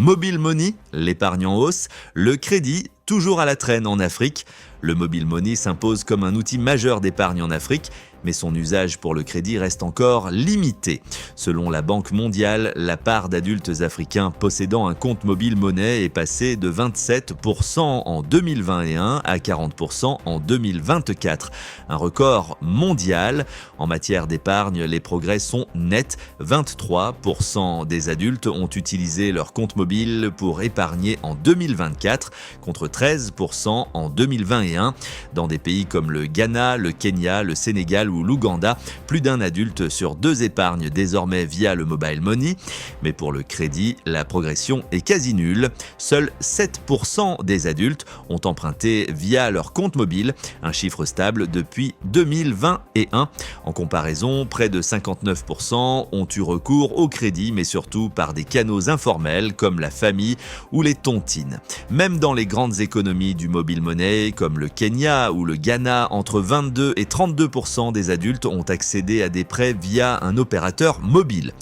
Mobile Money, l'épargne en hausse, le crédit, toujours à la traîne en Afrique. Le mobile money s'impose comme un outil majeur d'épargne en Afrique, mais son usage pour le crédit reste encore limité. Selon la Banque mondiale, la part d'adultes africains possédant un compte mobile monnaie est passée de 27% en 2021 à 40% en 2024. Un record mondial. En matière d'épargne, les progrès sont nets. 23% des adultes ont utilisé leur compte mobile pour épargner en 2024, contre 13% en 2021. Dans des pays comme le Ghana, le Kenya, le Sénégal ou l'Ouganda, plus d'un adulte sur deux épargne désormais via le mobile money. Mais pour le crédit, la progression est quasi nulle. Seuls 7% des adultes ont emprunté via leur compte mobile, un chiffre stable depuis 2021. En comparaison, près de 59% ont eu recours au crédit, mais surtout par des canaux informels comme la famille ou les tontines. Même dans les grandes économies du mobile money, comme le Kenya ou le Ghana, entre 22 et 32% des adultes ont accédé à des prêts via un opérateur mobile.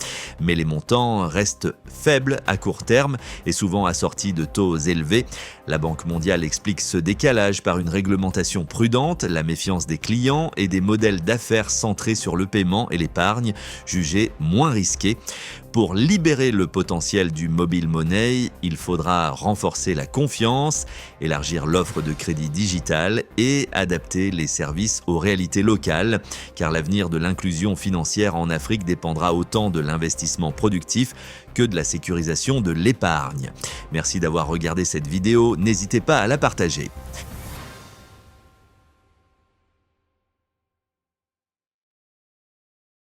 Mais les montants restent faibles à court terme et souvent assortis de taux élevés. La Banque mondiale explique ce décalage par une réglementation prudente, la méfiance des clients et des modèles d'affaires centrés sur le paiement et l'épargne, jugés moins risqués. Pour libérer le potentiel du mobile money, il faudra renforcer la confiance, élargir l'offre de crédit digital et adapter les services aux réalités locales, car l'avenir de l'inclusion financière en Afrique dépendra autant de l'investissement productif que de la sécurisation de l'épargne. Merci d'avoir regardé cette vidéo, n'hésitez pas à la partager.